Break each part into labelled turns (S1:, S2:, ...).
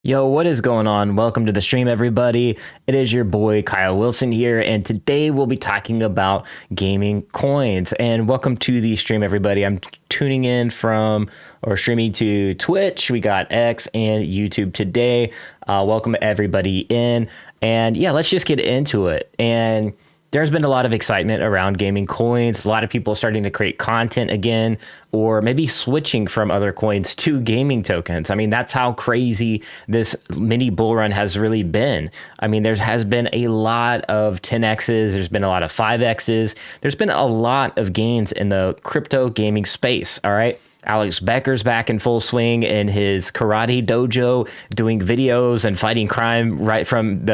S1: Yo, what is going on? Welcome to the stream, everybody. It is your boy Kyle Wilson here, and today we'll be talking about gaming coins. And welcome to the stream, everybody. I'm tuning in from or streaming to Twitch. We got X and YouTube today. Welcome everybody in, and yeah, let's just get into it. And there's been a lot of excitement around gaming coins. A lot of people starting to create content again, or maybe switching from other coins to gaming tokens. I mean, that's how crazy this mini bull run has really been. I mean, there has been a lot of 10Xs. There's been a lot of 5Xs. There's been a lot of gains in the crypto gaming space. All right. Alex Becker's back in full swing in his karate dojo, doing videos and fighting crime right from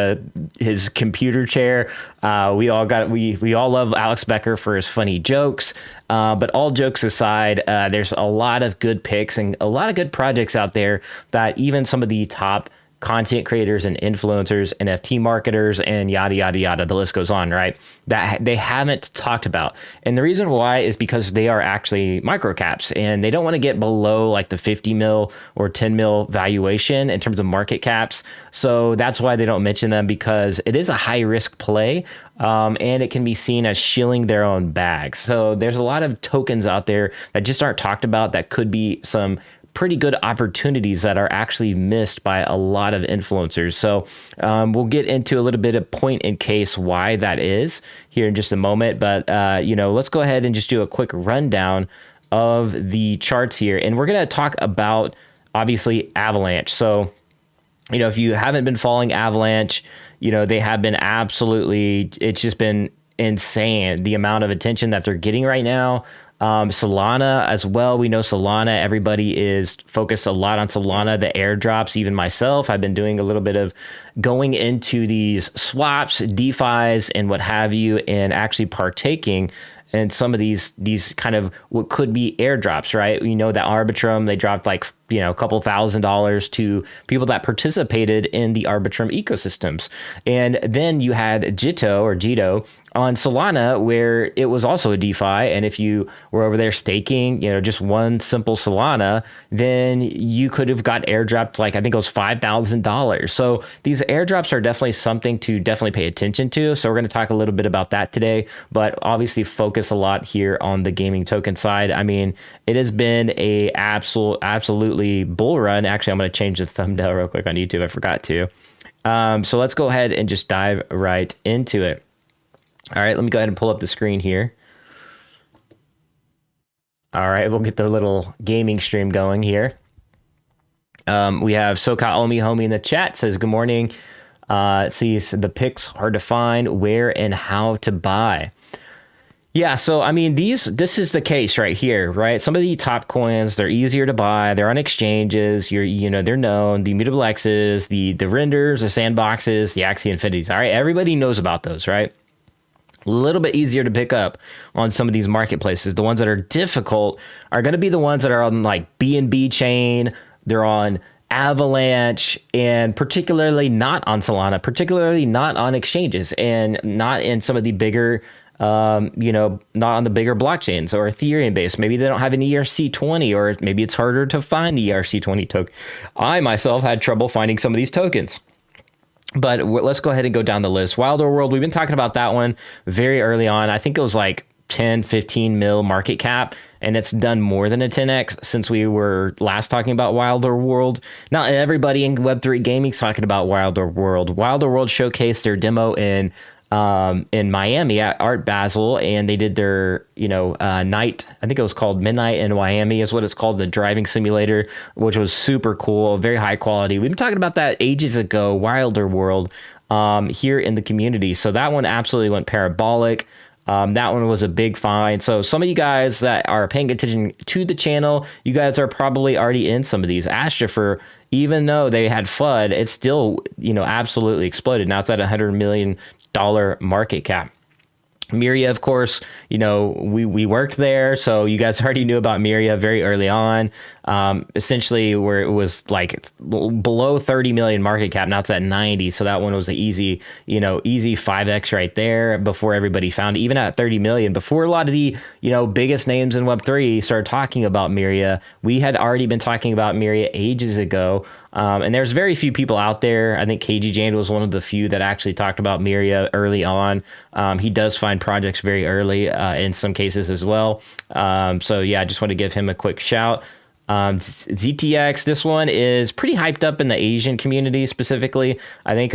S1: his computer chair. We all love Alex Becker for his funny jokes. But all jokes aside, there's a lot of good picks and a lot of good projects out there that even some of the top content creators and influencers, NFT marketers, and yada, yada, yada. The list goes on, right? That they haven't talked about. And the reason why is because they are actually micro caps and they don't want to get below like the 50 mil or 10 mil valuation in terms of market caps. So that's why they don't mention them, because it is a high risk play. And it can be seen as shilling their own bag. So there's a lot of tokens out there that just aren't talked about that could be some pretty good opportunities that are actually missed by a lot of influencers. So we'll get into a little bit of point in case why that is here in just a moment. But, let's go ahead and just do a quick rundown of the charts here. And we're going to talk about, obviously, Avalanche. So, if you haven't been following Avalanche, they have been it's just been insane, the amount of attention that they're getting right now. Solana as well. We know Solana, everybody is focused a lot on Solana, the airdrops, even myself. I've been doing a little bit of going into these swaps, DeFis, and what have you, and actually partaking in some of these kind of what could be airdrops, right? We know that Arbitrum, they dropped like, a couple $1,000s to people that participated in the Arbitrum ecosystems. And then you had Jito on Solana, where it was also a DeFi. And if you were over there staking, just one simple Solana, then you could have got airdropped, like, I think it was $5,000. So these airdrops are definitely something to definitely pay attention to. So we're going to talk a little bit about that today, but obviously focus a lot here on the gaming token side. I mean, it has been a absolutely bull run. Actually, I'm going to change the thumbnail real quick on YouTube. I forgot to. So let's go ahead and just dive right into it. All right, let me go ahead and pull up the screen here. All right, we'll get the little gaming stream going here. We have SoCal Omi Homie in the chat, says, good morning. Sees the picks hard to find, where and how to buy. Yeah, so I mean, this is the case right here, right? Some of the top coins, they're easier to buy. They're on exchanges. They're known. The Immutable X's, the renders, the sandboxes, the Axie Infinities. All right, everybody knows about those, right? A little bit easier to pick up on some of these marketplaces. The ones that are difficult are going to be the ones that are on like BNB chain. They're on Avalanche, and particularly not on Solana, particularly not on exchanges, and not in some of the bigger not on the bigger blockchains or Ethereum based. Maybe they don't have an ERC20, or maybe it's harder to find the ERC20 token. I myself had trouble finding some of these tokens. But let's go ahead and go down the list. Wilder World, we've been talking about that one very early on. I think it was like 10, 15 mil market cap, and it's done more than a 10x since we were last talking about Wilder World. Now, everybody in Web3 gaming is talking about Wilder World. Wilder World showcased their demo in Miami at Art Basel, and they did their night, I think it was called Midnight in Miami is what it's called, the driving simulator, which was super cool, very high quality. We've been talking about that ages ago, Wilder World, here in the community. So that one absolutely went parabolic. That one was a big find. So some of you guys that are paying attention to the channel, you guys are probably already in some of these. Astrofer, even though they had FUD, it's still, absolutely exploded. Now it's at $100 million market cap. Myria, of course, we worked there, so you guys already knew about Myria very early on. Essentially, where it was like below 30 million market cap, now it's at 90. So that one was the easy 5x right there before everybody found it. Even at 30 million, before a lot of the biggest names in Web3 started talking about Myria. We had already been talking about Myria ages ago. And there's very few people out there. I think KG Jane was one of the few that actually talked about Miria early on. He does find projects very early in some cases as well. So yeah, I just want to give him a quick shout. ZTX, this one is pretty hyped up in the Asian community specifically. I think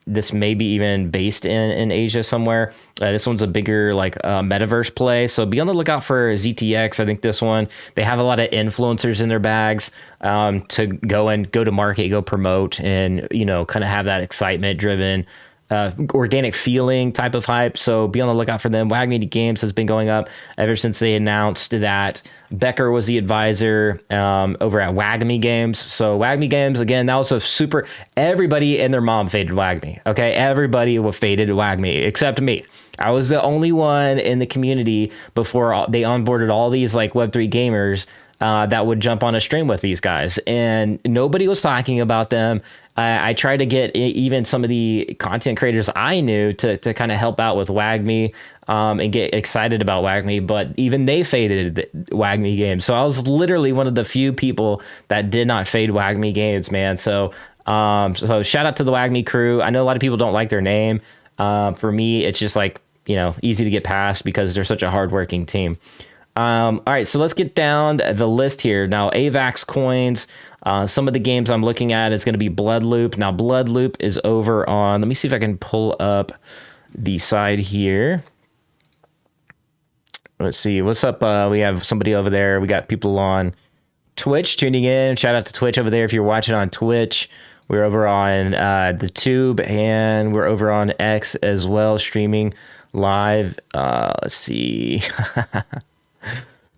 S1: this may be even based in Asia somewhere. This one's a bigger like metaverse play, so be on the lookout for ZTX. I think this one, they have a lot of influencers in their bags to go to market, go promote, and kind of have that excitement driven organic feeling type of hype. So be on the lookout for them. WAGMI Games has been going up ever since they announced that Becker was the advisor over at WAGMI Games. So WAGMI Games, again, that was a super, everybody and their mom faded WAGMI. Okay, everybody faded WAGMI except me. I was the only one in the community before they onboarded all these like Web3 gamers that would jump on a stream with these guys, and nobody was talking about them. I tried to get even some of the content creators I knew to kind of help out with WAGMI and get excited about WAGMI, but even they faded WAGMI Games. So I was literally one of the few people that did not fade WAGMI Games, man. So shout out to the WAGMI crew. I know a lot of people don't like their name. For me, it's just like, easy to get past because they're such a hardworking team. All right, so let's get down the list here. Now, AVAX coins, some of the games I'm looking at is going to be Bloodloop. Now, Bloodloop is over on, let me see if I can pull up the side here. Let's see, what's up? We have somebody over there. We got people on Twitch tuning in. Shout out to Twitch over there if you're watching on Twitch. We're over on the Tube, and we're over on X as well, streaming live. Let's see.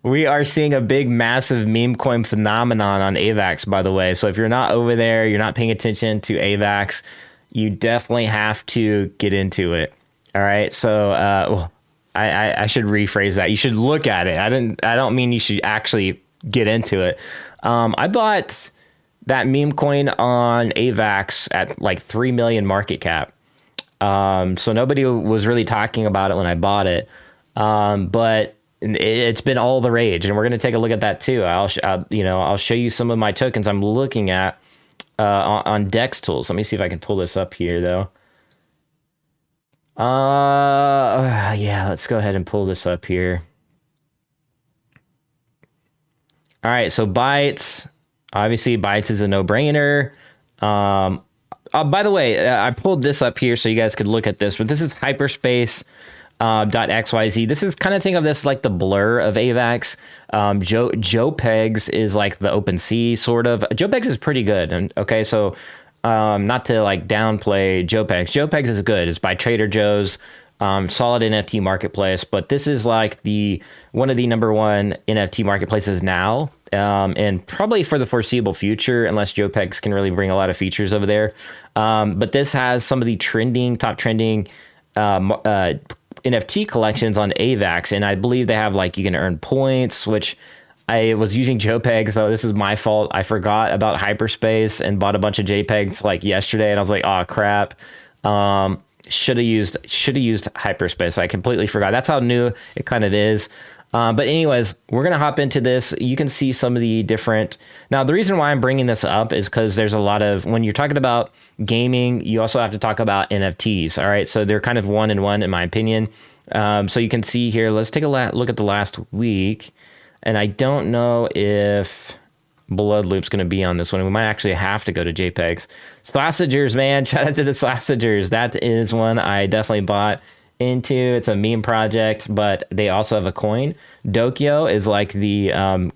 S1: We are seeing a big, massive meme coin phenomenon on AVAX, by the way. So if you're not over there, you're not paying attention to AVAX, you definitely have to get into it. All right. So I should rephrase that. You should look at it. I don't mean you should actually get into it. I bought that meme coin on AVAX at like 3 million market cap. So nobody was really talking about it when I bought it. But it's been all the rage, and we're going to take a look at that too. I'll show you some of my tokens I'm looking at on Dex Tools. Let me see if I can pull this up here though. Yeah, let's go ahead and pull this up here. All right, so Bytes, obviously Bytes is a no-brainer. By the way, I pulled this up here so you guys could look at this, but this is Hyperspace. .xyz. This is kind of, think of this like the Blur of AVAX. JPEGs is like the OpenSea sort of. JPEGs is pretty good. And okay, so not to like downplay JPEGs. JPEGs is good. It's by Trader Joe's, solid NFT marketplace. But this is like one of the #1 NFT marketplaces now, and probably for the foreseeable future, unless JPEGs can really bring a lot of features over there. But this has some of the top trending NFT collections on AVAX, and I believe they have like you can earn points, which I was using JPEG, so this is my fault. I forgot about Hyperspace and bought a bunch of JPEGs like yesterday, and I was like, oh crap. Should have used Hyperspace. I completely forgot. That's how new it kind of is. But anyways, we're going to hop into this. You can see some of the different... Now, the reason why I'm bringing this up is because there's a lot of... When you're talking about gaming, you also have to talk about NFTs, all right? So they're kind of one and one, in my opinion. So you can see here, let's take a look at the last week. And I don't know if Bloodloop's going to be on this one. We might actually have to go to JPEGs. Slashagers, man. Shout out to the Slashagers. That is one I definitely bought into. It's a meme project, but they also have a coin. Dokyo is like the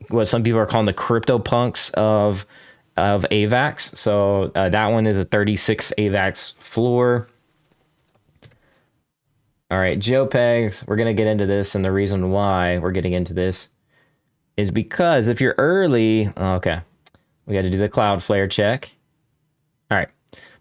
S1: what some people are calling the crypto punks of AVAX. So that one is a 36 AVAX floor. All right, JPEGs, we're gonna get into this, and the reason why we're getting into this is because if you're early, okay, we got to do the Cloudflare check. All right,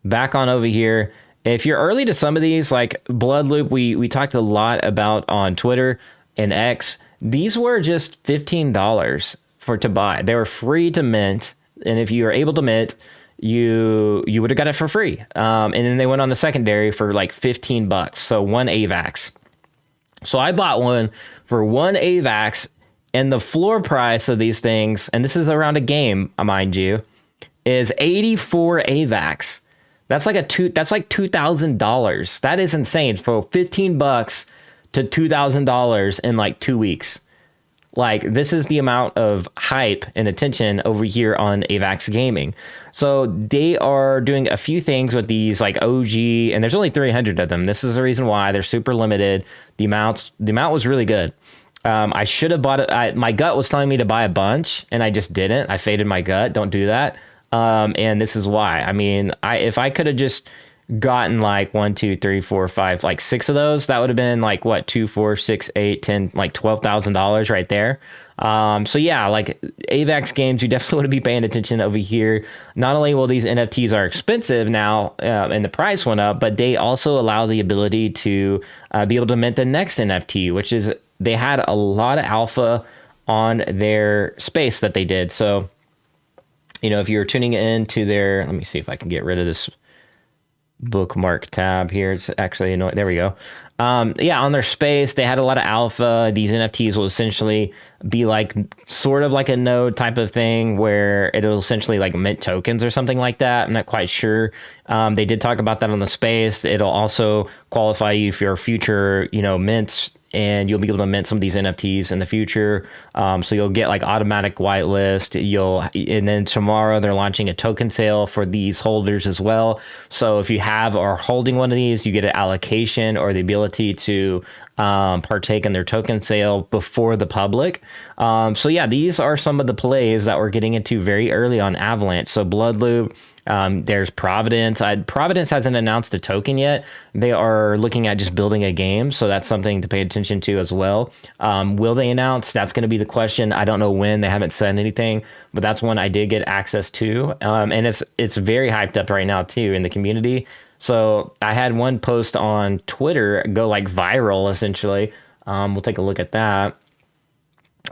S1: back on over here. If you're early to some of these, like Bloodloop, we talked a lot about on Twitter and X. These were just $15 to buy. They were free to mint, and if you were able to mint, you would have got it for free. And then they went on the secondary for like $15, so one AVAX. So I bought one for one AVAX, and the floor price of these things, and this is around a game, mind you, is 84 AVAX. That's like $2,000. That is insane for $15 to $2,000 in like 2 weeks. Like, this is the amount of hype and attention over here on AVAX Gaming. So they are doing a few things with these like OG, and there's only 300 of them. This is the reason why they're super limited. The amount was really good. I should have bought it. My gut was telling me to buy a bunch, and I just didn't. I faded my gut. Don't do that. And this is why. I mean, if I could have just gotten like 1, 2, 3, 4, 5, like 6 of those, that would have been like what, 2, 4, 6, 8, 10, like $12,000 right there. So yeah, like AVAX games, you definitely want to be paying attention over here. Not only will these NFTs are expensive now, and the price went up, but they also allow the ability to be able to mint the next NFT, which is, they had a lot of alpha on their space that they did. So, you know, if you're tuning into their, let me see if I can get rid of this bookmark tab here. It's actually annoying. There we go. Yeah, on their space, they had a lot of alpha. These NFTs will essentially be like sort of like a node type of thing where it'll essentially like mint tokens or something like that. I'm not quite sure. They did talk about that on the space. It'll also qualify you for your future, you know, mints, and you'll be able to mint some of these NFTs in the future. So you'll get like automatic whitelist. And then tomorrow they're launching a token sale for these holders as well. So if you have or are holding one of these, you get an allocation or the ability to partake in their token sale before the public. So yeah, these are some of the plays that we're getting into very early on Avalanche. So Bloodloop. There's Providence. Providence hasn't announced a token yet. They are looking at just building a game, so that's something to pay attention to as well. Will they announce? That's going to be the question. I don't know when. They haven't said anything, but that's one I did get access to, and it's very hyped up right now too in the community. So I had one post on Twitter go like viral essentially. We'll take a look at that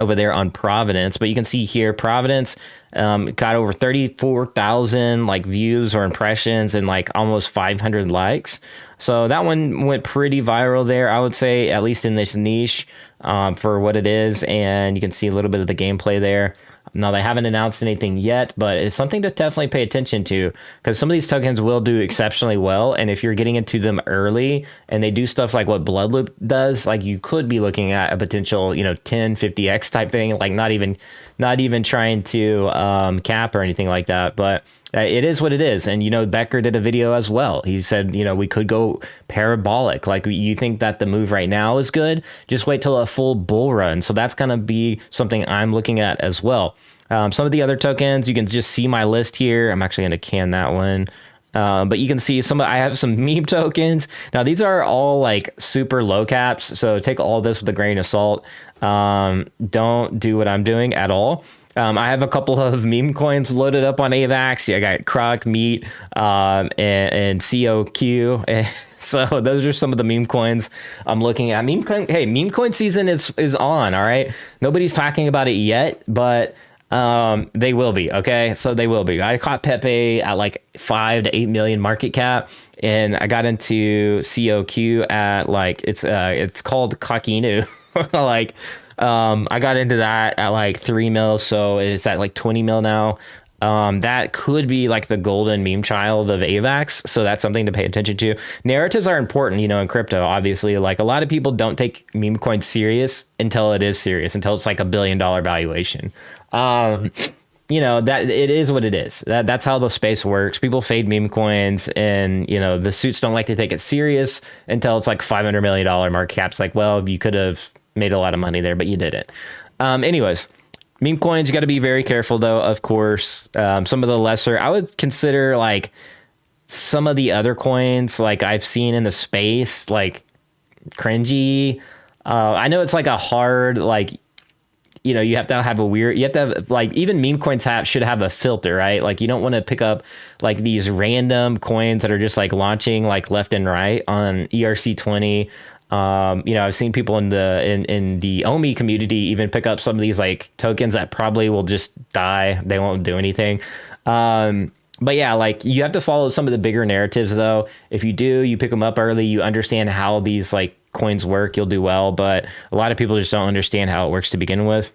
S1: over there on Providence, but you can see here Providence got over 34,000 like views or impressions and like almost 500 likes. So that one went pretty viral there, I would say, at least in this niche for what it is. And you can see a little bit of the gameplay there. Now, they haven't announced anything yet, but it's something to definitely pay attention to because some of these tokens will do exceptionally well. And if you're getting into them early and they do stuff like what Bloodloop does, like you could be looking at a potential, you know, 10, 50x type thing, like not even trying to cap or anything like that. But it is what it is. And, you know, Becker did a video as well. He said, you know, we could go parabolic. Like, you think that the move right now is good? Just wait till a full bull run. So that's going to be something I'm looking at as well. Some of the other tokens, you can just see my list here. I'm actually going to can that one. But you can see I have some meme tokens. Now, these are all like super low caps. So take all this with a grain of salt. Don't do what I'm doing at all. I have a couple of meme coins loaded up on AVAX. Yeah, I got Croc, Meat, and COQ. So those are some of the meme coins I'm looking at. Meme coin season is on, all right? Nobody's talking about it yet, but they will be, okay? So they will be. I caught Pepe at like 5 to 8 million market cap, and I got into COQ at like, it's called Kakinu. Like, I got into that at like 3 mil, so it's at like 20 mil now. That could be like the golden meme child of AVAX, so that's something to pay attention to. Narratives are important, you know, in crypto, obviously. Like, a lot of people don't take meme coins serious until it is serious, until it's like $1 billion valuation. You know, that it is what it is. That's how the space works. People fade meme coins, and, you know, the suits don't like to take it serious until it's like $500 million market caps. Like, well, you could have made a lot of money there, but you didn't. Anyways, meme coins, you got to be very careful though, of course. Some of the lesser, I would consider like some of the other coins like I've seen in the space, like cringy. I know it's like a hard, like, you know, you have to have like, even meme coins should have a filter, right? Like, you don't want to pick up like these random coins that are just like launching like left and right on ERC20. You know, I've seen people in the OMI community even pick up some of these like tokens that probably will just die. They won't do anything. But yeah, like, you have to follow some of the bigger narratives though. If you do, you pick them up early, you understand how these like coins work, you'll do well. But a lot of people just don't understand how it works to begin with.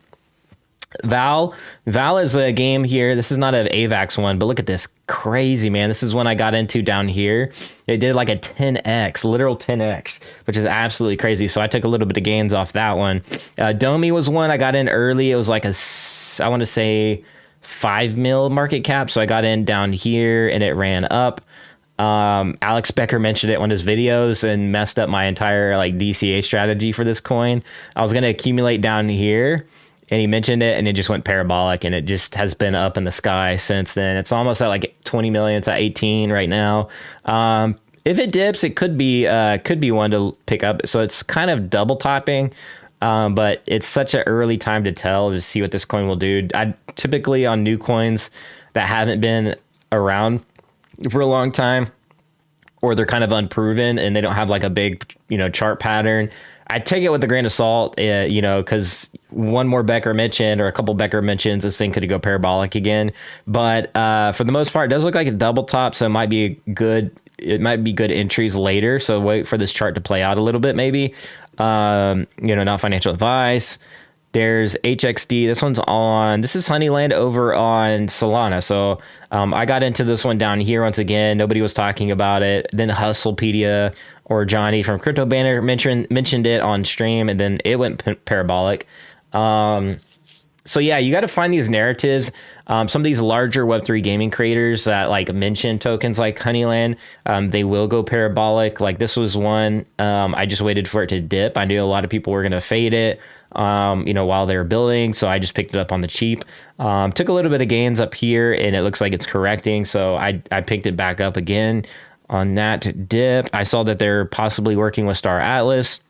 S1: Val is a game here. This is not an AVAX one, but look at this. Crazy, man. This is one I got into down here. It did like a 10x, literal 10x, which is absolutely crazy. So I took a little bit of gains off that one. Domi was one I got in early. It was like I want to say 5 mil market cap. So I got in down here and it ran up. Alex Becker mentioned it in one of his videos and messed up my entire like DCA strategy for this coin. I was going to accumulate down here, and he mentioned it, and it just went parabolic, and it just has been up in the sky since then. It's almost at like 20 million. It's at 18 right now. If it dips, it could be one to pick up. So it's kind of double topping, but it's such an early time to tell to see what this coin will do. I typically on new coins that haven't been around for a long time, or they're kind of unproven and they don't have like a big, chart pattern, I take it with a grain of salt, because one more Becker mention or a couple Becker mentions, this thing could go parabolic again. But for the most part, it does look like a double top, so it might be good. It might be good entries later. So wait for this chart to play out a little bit, maybe. Not financial advice. There's HXD. This is Honeyland over on Solana. So I got into this one down here once again. Nobody was talking about it. Then Hustlepedia or Johnny from Crypto Banner mentioned it on stream, and then it went parabolic. So yeah, you got to find these narratives. Some of these larger Web3 gaming creators that like mention tokens like Honeyland, they will go parabolic. Like this was one. I just waited for it to dip. I knew a lot of people were going to fade it, while they were building. So I just picked it up on the cheap. Took a little bit of gains up here, and it looks like it's correcting. So I picked it back up again on that dip. I saw that they're possibly working with Star Atlas.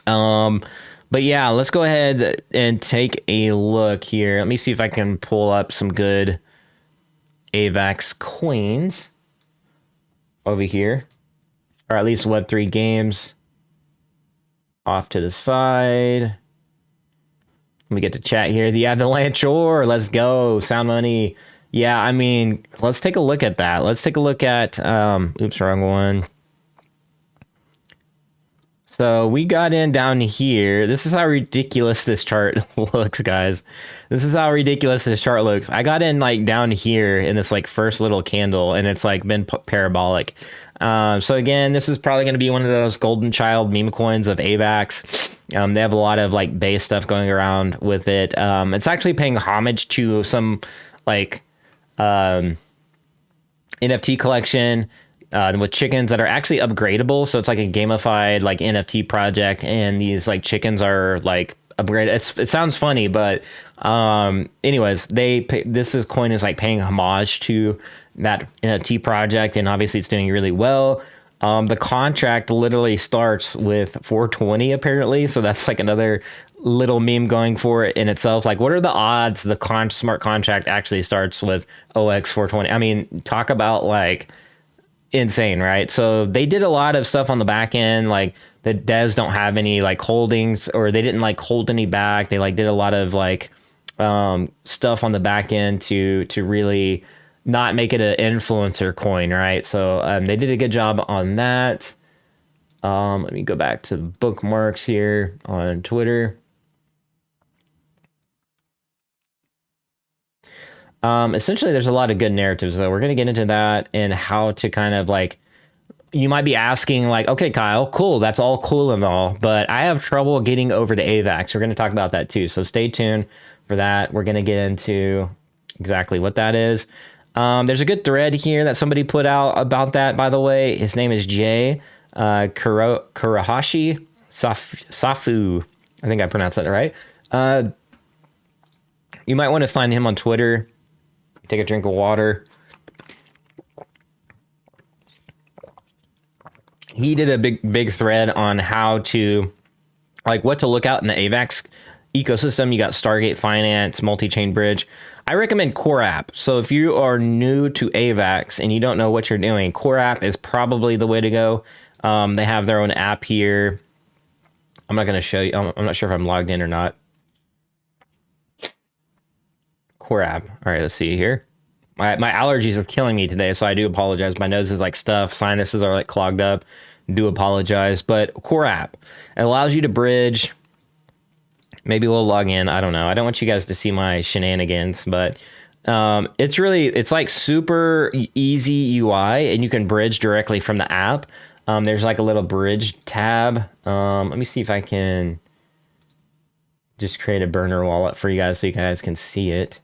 S1: But yeah, let's go ahead and take a look here. Let me see if I can pull up some good AVAX coins over here, or at least Web3 games off to the side. Let me get to chat here. The Avalanche, let's go. Sound Money. Yeah, I mean, let's take a look at that. Let's take a look at, oops, wrong one. So we got in down here. This is how ridiculous this chart looks, guys. This is how ridiculous this chart looks. I got in like down here in this like first little candle, and it's like been parabolic. So again, this is probably going to be one of those golden child meme coins of AVAX. They have a lot of like base stuff going around with it. It's actually paying homage to some like NFT collection with chickens that are actually upgradable. So it's like a gamified like NFT project, and these like chickens are like upgraded. It sounds funny, but anyways, this coin is like paying homage to that NFT project, and obviously it's doing really well. The contract literally starts with 420 apparently, so that's like another little meme going for it in itself. Like, what are the odds the smart contract actually starts with OX 420? I mean, talk about like insane, right? So they did a lot of stuff on the back end, like the devs don't have any like holdings, or they didn't like hold any back. They like did a lot of like stuff on the back end to really not make it an influencer coin, right? So they did a good job on that. Let me go back to bookmarks here on Twitter. Essentially, there's a lot of good narratives, though. We're going to get into that and how to kind of like, you might be asking like, okay, Kyle, cool. That's all cool and all, but I have trouble getting over to AVAX. We're going to talk about that too. So stay tuned for that. We're going to get into exactly what that is. There's a good thread here that somebody put out about that, by the way. His name is Jay Kurahashi Safu. I think I pronounced that right. You might want to find him on Twitter. Take a drink of water. He did a big thread on how to, like, what to look out in the AVAX ecosystem. You got Stargate Finance, multi-chain bridge. I recommend Core App. So if you are new to AVAX and you don't know what you're doing, Core App is probably the way to go. They have their own app here. I'm not going to show you. I'm not sure if I'm logged in or not. Core App. All right, let's see here. My allergies are killing me today, so I do apologize. My nose is like stuffed. Sinuses are like clogged up. Do apologize. But Core App, it allows you to bridge Maybe we'll log in. I don't know. I don't want you guys to see my shenanigans, but it's like super easy UI, and you can bridge directly from the app. There's like a little bridge tab. Let me see if I can just create a burner wallet for you guys so you guys can see it.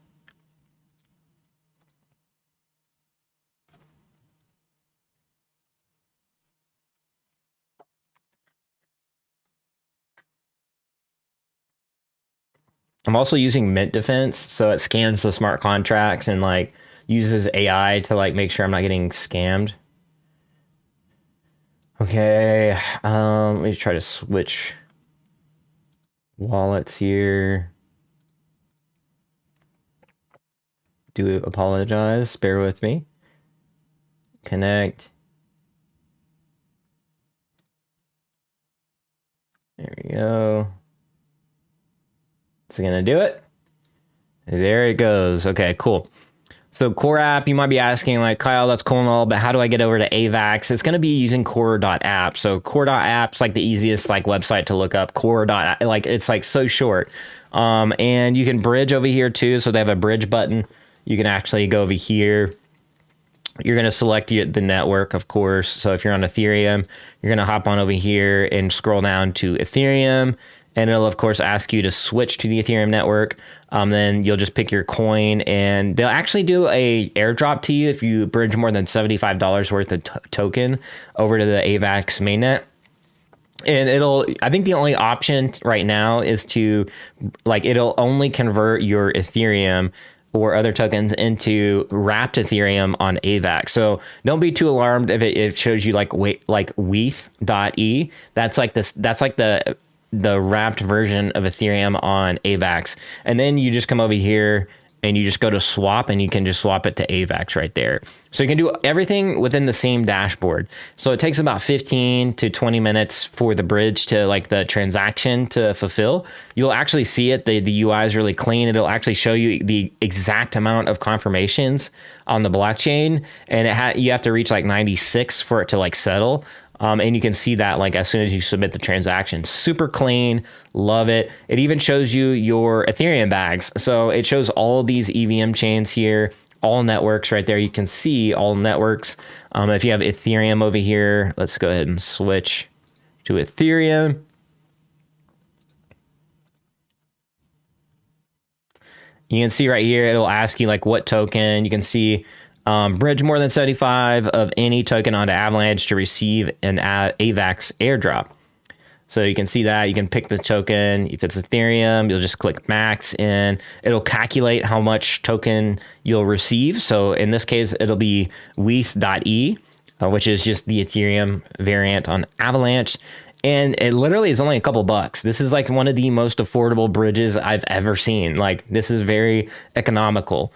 S1: I'm also using Mint Defense, so it scans the smart contracts and like uses AI to like make sure I'm not getting scammed. Okay, let me try to switch wallets here. Do apologize, bear with me. Connect. There we go. Is it gonna do it? There it goes. Okay, cool. So core app, you might be asking like, Kyle, that's cool and all, but how do I get over to AVAX? It's going to be using core.app. So core.app's like the easiest like website to look up. Like it's like so short. And you can bridge over here too. So they have a bridge button. You can actually go over here. You're going to select the network, of course. So if you're on Ethereum, you're going to hop on over here and scroll down to Ethereum. And it'll, of course, ask you to switch to the Ethereum network. Then you'll just pick your coin, and they'll actually do a airdrop to you if you bridge more than $75 worth of token over to the AVAX mainnet. And I think the only option right now is to, like, it'll only convert your Ethereum or other tokens into wrapped Ethereum on AVAX. So don't be too alarmed if it shows you like WETH.E. That's like the wrapped version of Ethereum on AVAX. And then you just come over here and you just go to swap, and you can just swap it to AVAX right there. So you can do everything within the same dashboard. So it takes about 15 to 20 minutes for the bridge to like the transaction to fulfill. You'll actually see it. The UI is really clean. It'll actually show you the exact amount of confirmations on the blockchain. And you have to reach like 96 for it to like settle. And you can see that like as soon as you submit the transaction. Super clean, love it. It even shows you your Ethereum bags. So it shows all these EVM chains here, all networks right there. You can see all networks. If you have Ethereum over here, let's go ahead and switch to Ethereum. You can see right here, it'll ask you like what token. You can see bridge more than 75 of any token onto Avalanche to receive an AVAX airdrop. So you can see that. You can pick the token. If it's Ethereum, you'll just click max, and it'll calculate how much token you'll receive. So in this case, it'll be WETH.E, which is just the Ethereum variant on Avalanche. And it literally is only a couple bucks. This is like one of the most affordable bridges I've ever seen. Like, this is very economical.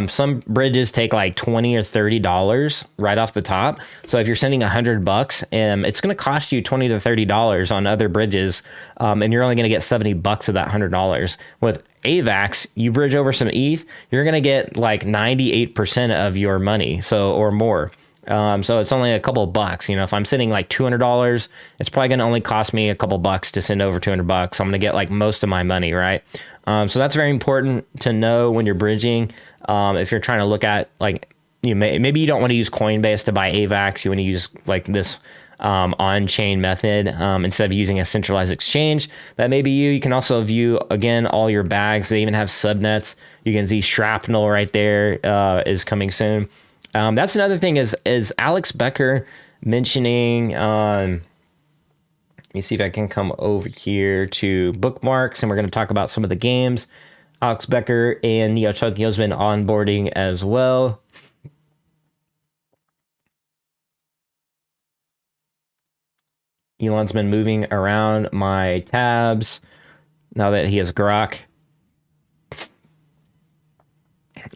S1: Some bridges take like $20 or $30 right off the top. So if you're sending $100, it's going to cost you $20 to $30 on other bridges. And you're only going to get $70 of that $100. With AVAX, you bridge over some ETH, you're going to get like 98% of your money. So, or more. So it's only a couple of bucks. You know, if I'm sending like $200, it's probably going to only cost me a couple bucks to send over $200. I'm going to get like most of my money, right? So that's very important to know when you're bridging. If you're trying to look at like, maybe you don't want to use Coinbase to buy AVAX. You want to use like this on-chain method instead of using a centralized exchange. That may be you. You can also view, again, all your bags. They even have subnets. You can see Shrapnel right there is coming soon. That's another thing is Alex Becker mentioning, let me see if I can come over here to bookmarks, and we're going to talk about some of the games. Alex Becker and Neo Tokyo's been onboarding as well. Elon's been moving around my tabs now that he has Grok.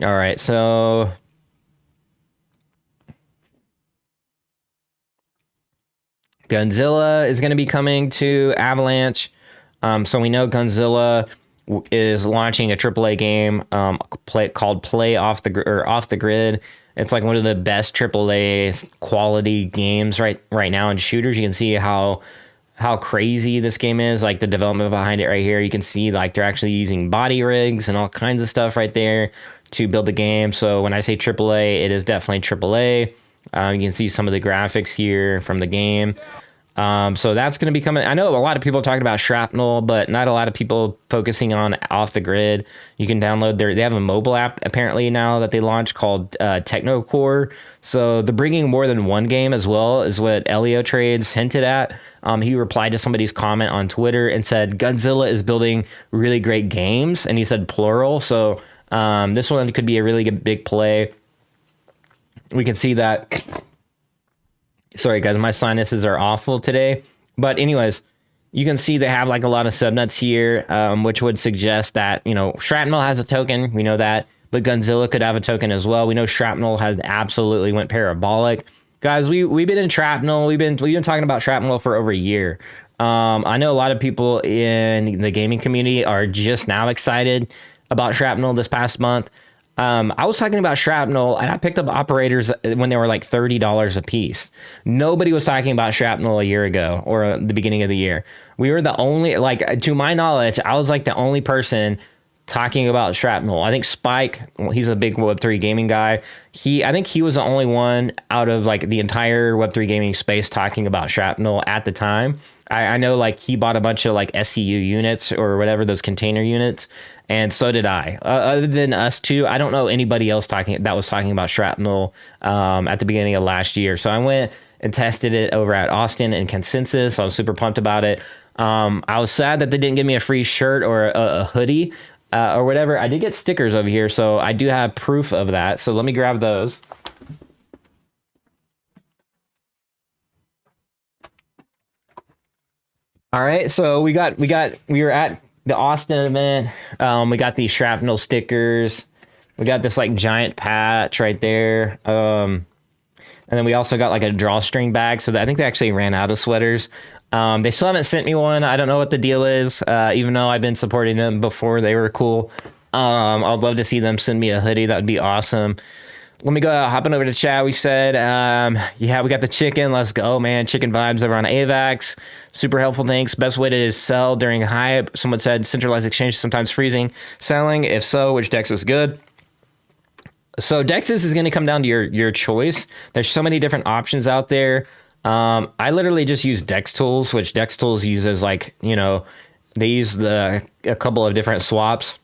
S1: All right, so Gunzilla is going to be coming to Avalanche. So we know Gunzilla is launching a AAA game called Play Off the Grid. It's like one of the best AAA quality games right now in shooters. You can see how how crazy this game is, like the development behind it right here. You can see like they're actually using body rigs and all kinds of stuff right there to build the game. So when I say AAA, it is definitely AAA. You can see some of the graphics here from the game. So that's going to be coming. I know a lot of people are talking about Shrapnel, but not a lot of people focusing on Off the Grid. You can download they have a mobile app apparently now that they launched called Technocore. So they're bringing more than one game as well, is what Elio Trades hinted at. He replied to somebody's comment on Twitter and said Godzilla is building really great games, and he said plural. So this one could be a really good big play. We can see that. Sorry, guys, my sinuses are awful today. But anyways, you can see they have like a lot of subnets here, which would suggest that, you know, Shrapnel has a token. We know that. But Godzilla could have a token as well. We know Shrapnel has absolutely went parabolic. Guys, we've been in Shrapnel. We've been talking about Shrapnel for over a year. I know a lot of people in the gaming community are just now excited about Shrapnel this past month. I was talking about Shrapnel, and I picked up operators when they were like $30 a piece. Nobody was talking about Shrapnel a year ago or the beginning of the year. We were the only, like, to my knowledge, I was like the only person talking about Shrapnel. I think Spike, well, he's a big Web3 gaming guy. I think he was the only one out of like the entire Web3 gaming space talking about Shrapnel at the time. I know like he bought a bunch of like SCU units or whatever, those container units. And so did I. Other than us two, I don't know anybody else that was talking about Shrapnel at the beginning of last year. So I went and tested it over at Austin and Consensus. I was super pumped about it. I was sad that they didn't give me a free shirt or a hoodie or whatever. I did get stickers over here, so I do have proof of that. So let me grab those. All right, so we were at the Austin event. We got these Shrapnel stickers. We got this like giant patch right there. And then we also got like a drawstring bag. So I think they actually ran out of sweaters. They still haven't sent me one. I don't know what the deal is, even though I've been supporting them before they were cool. I'd love to see them send me a hoodie. That would be awesome. Let me go hopping over to chat. We said, yeah, we got the chicken. Let's go, man. Chicken vibes over on AVAX. Super helpful. Thanks. Best way to sell during hype. Someone said centralized exchange sometimes freezing selling. If so, which DEX is good? So Dexes is going to come down to your choice. There's so many different options out there. I literally just use Dex Tools, which Dex Tools uses like, you know, they use a couple of different swaps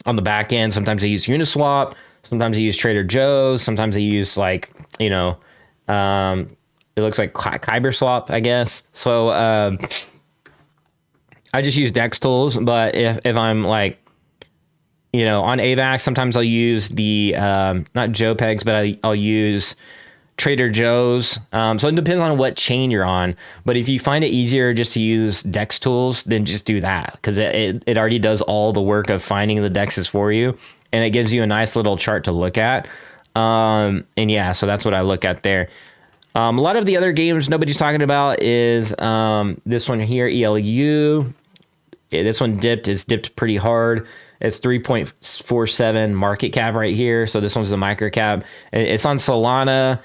S1: on the back end. Sometimes they use Uniswap. Sometimes they use Trader Joe's. Sometimes they use like, you know, it looks like Kyber Swap, I guess. So I just use Dex Tools. But if I'm like, you know, on AVAX, sometimes I'll use the, not JPEGs, but I'll use Trader Joe's. So it depends on what chain you're on. But if you find it easier just to use Dex Tools, then just do that. Because it already does all the work of finding the dexes for you. And it gives you a nice little chart to look at. And yeah, so that's what I look at there. A lot of the other games nobody's talking about is this one here, ELU. Yeah, this one it's dipped pretty hard. It's 3.47 market cap right here. So this one's the micro cap. It's on Solana.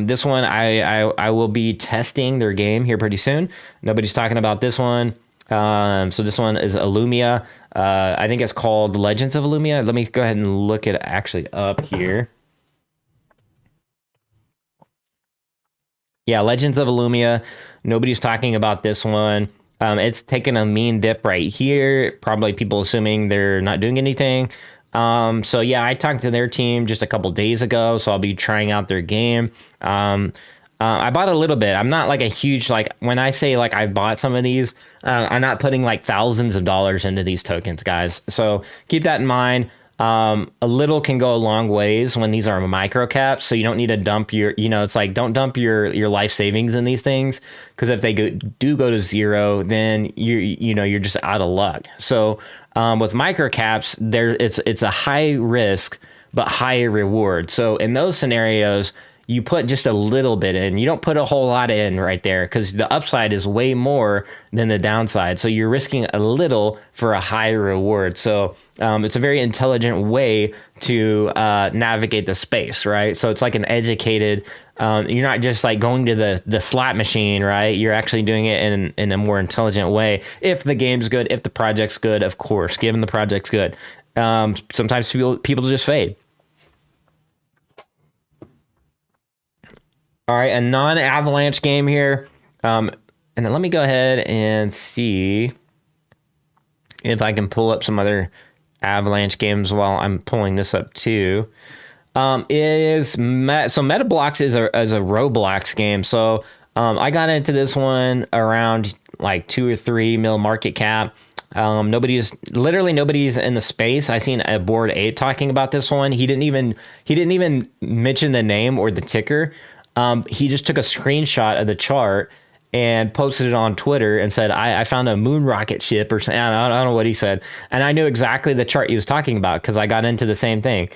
S1: This one, I will be testing their game here pretty soon. Nobody's talking about this one. So this one is Illumia. I think it's called Legends of Illumia. Let me go ahead and look it actually up here. Yeah, Legends of Illumia. Nobody's talking about this one. It's taking a mean dip right here. Probably people assuming they're not doing anything. So yeah, I talked to their team just a couple days ago, so I'll be trying out their game. I bought a little bit. I'm not like a huge, like when I say like I bought some of these, I'm not putting like thousands of dollars into these tokens, guys. So keep that in mind. A little can go a long ways when these are micro caps. So you don't need to dump your, you know, it's like don't dump your life savings in these things, because if they do go to zero, then you're just out of luck. So with micro caps, it's a high risk but high reward. So in those scenarios, you put just a little bit in. You don't put a whole lot in right there because the upside is way more than the downside. So you're risking a little for a high reward. So it's a very intelligent way to navigate the space, right? So it's like an educated, you're not just like going to the slot machine, right? You're actually doing it in a more intelligent way. If the game's good, if the project's good, of course, given the project's good. Sometimes people just fade. All right, a non-Avalanche game here. And then let me go ahead and see if I can pull up some other Avalanche games while I'm pulling this up too. So Metablocks is a Roblox game. So I got into this one around like 2 or 3 mil market cap. Nobody's in the space. I seen a Bored Ape talking about this one. He didn't even mention the name or the ticker. He just took a screenshot of the chart and posted it on Twitter and said, I found a moon rocket ship or something. I don't know what he said. And I knew exactly the chart he was talking about because I got into the same thing.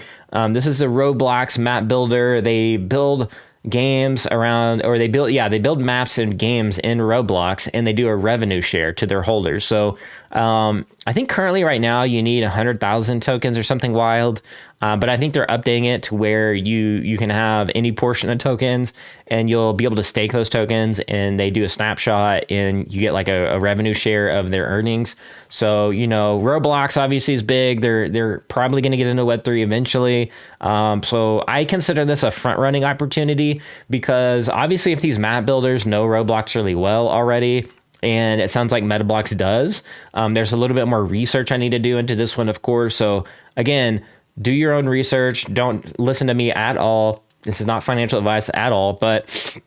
S1: This is the Roblox map builder. They build games around, or they build maps and games in Roblox, and they do a revenue share to their holders. So I think currently right now you need 100,000 tokens or something wild. But I think they're updating it to where you can have any portion of tokens and you'll be able to stake those tokens, and they do a snapshot and you get like a revenue share of their earnings. So, Roblox obviously is big. They're probably going to get into Web3 eventually. So I consider this a front running opportunity because obviously if these map builders know Roblox really well already, and it sounds like Metablocks does, there's a little bit more research I need to do into this one, of course. So again, do your own research. Don't listen to me at all. This is not financial advice at all. But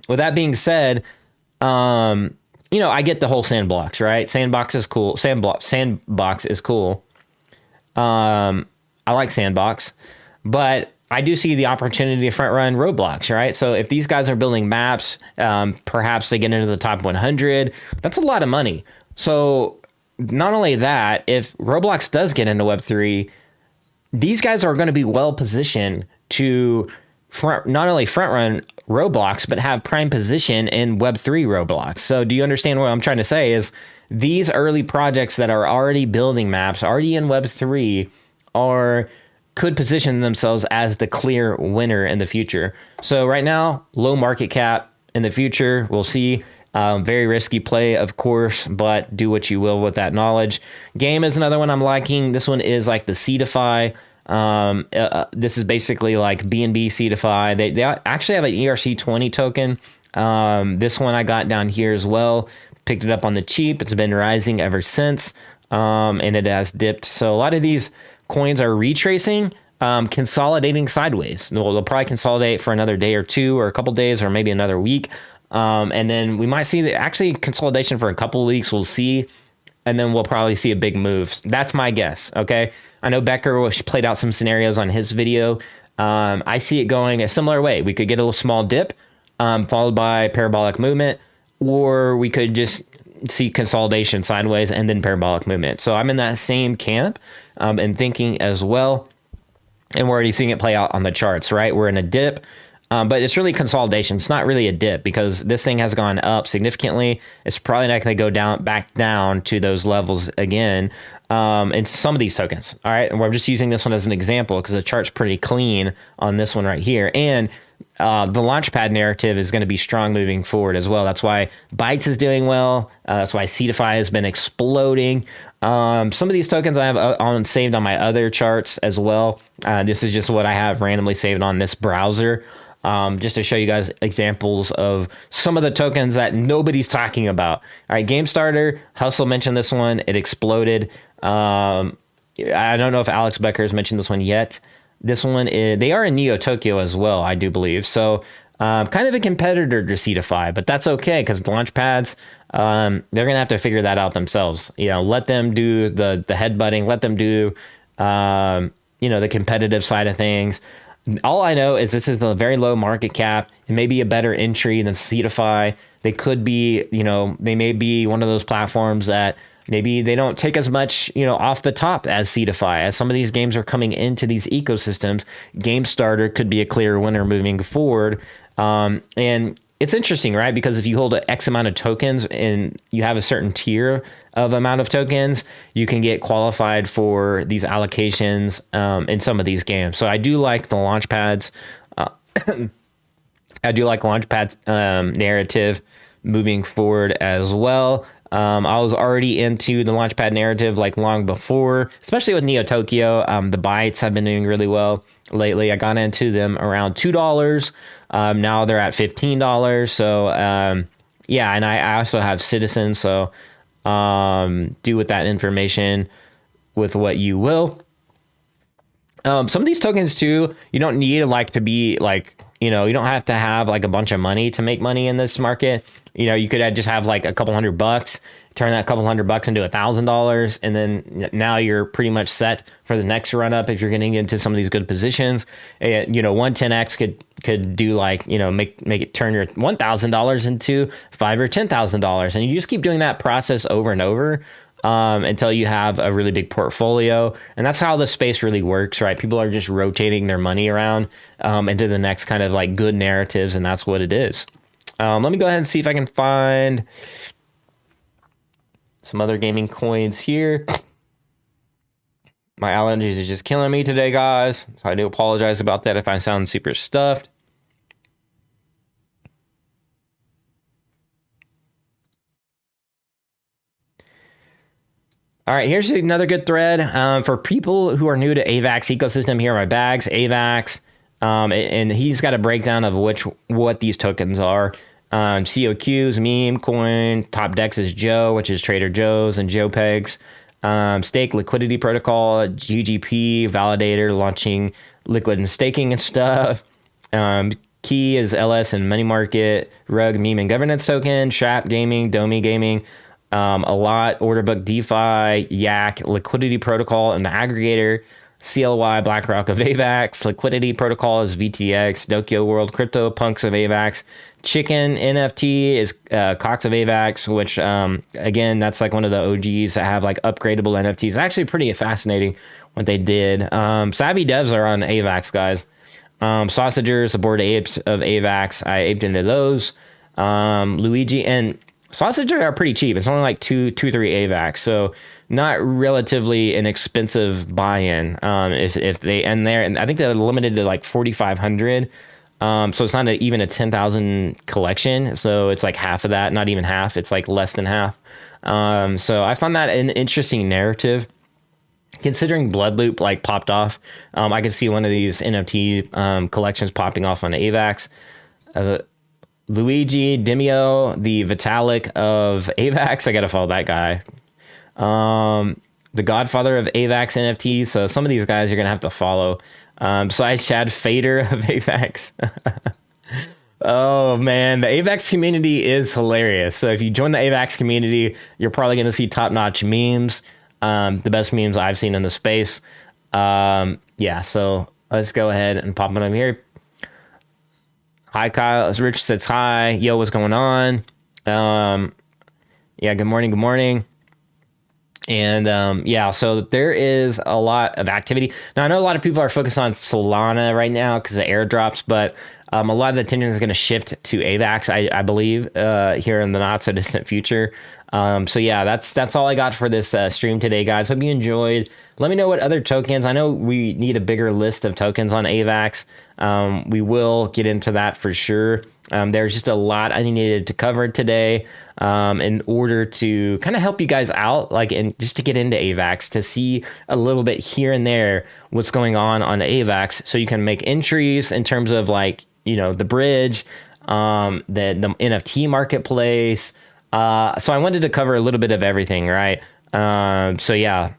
S1: with that being said, I get the whole sandbox, right? Sandbox is cool. Sandbox is cool. I like Sandbox, but I do see the opportunity to front run Roblox, right? So if these guys are building maps, perhaps they get into the top 100. That's a lot of money. So not only that, if Roblox does get into Web3, these guys are going to be well positioned to not only front run Roblox, but have prime position in Web3 Roblox. So do you understand what I'm trying to say is these early projects that are already building maps, already in Web3, could position themselves as the clear winner in the future. So right now, low market cap. In the future, we'll see. Very risky play, of course, but do what you will with that knowledge. Game is another one I'm liking. This one is like the Seedify. This is basically like BNB Seedify. They actually have an ERC20 token. This one I got down here as well. Picked it up on the cheap. It's been rising ever since, and it has dipped. So a lot of these coins are retracing, consolidating sideways. They'll probably consolidate for another day or two, or a couple days, or maybe another week. And then we might see actually consolidation for a couple of weeks. We'll see. And then we'll probably see a big move. That's my guess. Okay. I know Becker played out some scenarios on his video. I see it going a similar way. We could get a little small dip, followed by parabolic movement, or we could just see consolidation sideways and then parabolic movement. So I'm in that same camp, and thinking as well. And we're already seeing it play out on the charts, right? We're in a dip. But it's really consolidation. It's not really a dip because this thing has gone up significantly. It's probably not going to go back down to those levels again. In some of these tokens. All right. And we're just using this one as an example because the chart's pretty clean on this one right here. And the launchpad narrative is going to be strong moving forward as well. That's why Bytes is doing well. That's why Seedify has been exploding. Some of these tokens I have saved on my other charts as well. This is just what I have randomly saved on this browser. Just to show you guys examples of some of the tokens that nobody's talking about. All right, Game Starter, Hustle mentioned this one. It exploded. I don't know if Alex Becker has mentioned this one yet. This one, they are in Neo Tokyo as well, I do believe. So kind of a competitor to Seedify, but that's okay because Launchpads, they're going to have to figure that out themselves. Let them do the headbutting. Let them do, the competitive side of things. All I know is this is a very low market cap. It may be a better entry than Seedify. They could be, they may be one of those platforms that maybe they don't take as much, off the top as Seedify. As some of these games are coming into these ecosystems, Game Starter could be a clear winner moving forward. And it's interesting, right? Because if you hold an X amount of tokens and you have a certain tier of amount of tokens, you can get qualified for these allocations in some of these games. So I do like the Launchpad's narrative moving forward as well. I was already into the Launchpad narrative like long before, especially with Neo Tokyo. The bytes have been doing really well lately. I got into them around $2. Now they're at $15. So yeah, and I also have Citizen. So do with that information with what you will. Some of these tokens too, you don't need to be like, you don't have to have like a bunch of money to make money in this market. You could just have like a couple $100, turn that couple $100 into $1,000, and then now you're pretty much set for the next run up if you're getting into some of these good positions. One 10x could do like, make it turn your $1,000 into $5,000 or $10,000, and you just keep doing that process over and over. Until you have a really big portfolio. And that's how the space really works, right? People are just rotating their money around into the next kind of like good narratives, and that's what it is. Let me go ahead and see if I can find some other gaming coins here. My allergies is just killing me today, guys. So I do apologize about that if I sound super stuffed. All right, here's another good thread for people who are new to AVAX ecosystem. Here are my bags, AVAX, and he's got a breakdown of what these tokens are. COQs, meme coin, top dex is Joe, which is Trader Joe's and Joe Pegs. Stake liquidity protocol, GGP validator launching liquid and staking and stuff. Key is LS and money market, rug meme and governance token, Shrap gaming, Domi gaming. A lot, order book, DeFi, Yak, liquidity protocol, and the aggregator, CLY, BlackRock of AVAX, liquidity protocol is VTX, Dokyo World, Crypto Punks of AVAX, Chicken NFT is Cox of AVAX, which again, that's like one of the OGs that have like upgradable NFTs. Actually pretty fascinating what they did. Savvy devs are on AVAX, guys. Sausagers, the Bored Apes of AVAX, I aped into those. Luigi and Sausages are pretty cheap. It's only like two, 3 AVAX, so not relatively an expensive buy-in. If they end there, and I think they're limited to like 4,500. So it's not even a 10,000 collection. So it's like half of that, not even half. It's like less than half. So I found that an interesting narrative. Considering Bloodloop like popped off, I could see one of these NFT collections popping off on AVAX. Luigi Demio, the Vitalik of AVAX. I gotta follow that guy. The Godfather of AVAX NFTs. So some of these guys you're gonna have to follow. Besides Chad Fader of AVAX. Oh man, the AVAX community is hilarious. So if you join the AVAX community, you're probably gonna see top-notch memes. The best memes I've seen in the space. Yeah, so let's go ahead and pop it up here. Hi, Kyle. As Rich says hi. Yo, what's going on? Yeah, good morning. Good morning. And yeah, so there is a lot of activity. Now, I know a lot of people are focused on Solana right now because of airdrops, but a lot of the attention is going to shift to AVAX, I believe, here in the not so distant future. So yeah, that's all I got for this stream today, guys. Hope you enjoyed. Let me know what other tokens. I know we need a bigger list of tokens on AVAX. We will get into that for sure. There's just a lot I needed to cover today in order to kind of help you guys out, like, and just to get into AVAX, to see a little bit here and there what's going on AVAX, so you can make entries in terms of like, you know, the bridge, the NFT marketplace. So I wanted to cover a little bit of everything, right? So yeah,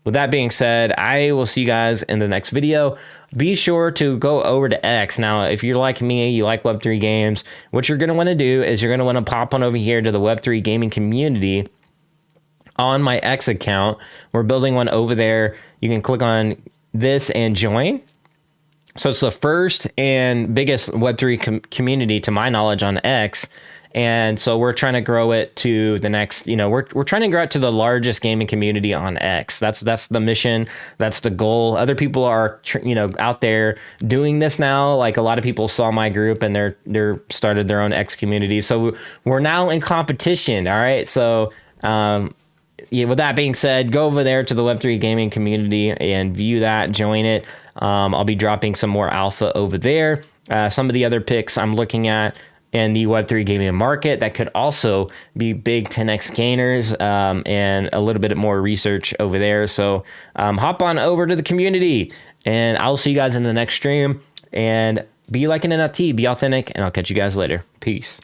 S1: with that being said, I will see you guys in the next video. Be sure to go over to X. Now, if you're like me, you like Web3 games, what you're going to want to do is you're going to want to pop on over here to the Web3 gaming community on my X account. We're building one over there. You can click on this and join. So it's the first and biggest Web3 community, to my knowledge, on X. And so we're trying to grow it to the next, we're trying to grow it to the largest gaming community on X. That's the mission. That's the goal. Other people are, out there doing this now. Like a lot of people saw my group and they're started their own X community. So we're now in competition. All right. So, yeah, with that being said, go over there to the Web3 gaming community and view that, join it. I'll be dropping some more alpha over there. Some of the other picks I'm looking at in the Web3 gaming market that could also be big 10x gainers, and a little bit more research over there. So hop on over to the community, and I'll see you guys in the next stream. And be like an NFT, be authentic, and I'll catch you guys later. Peace.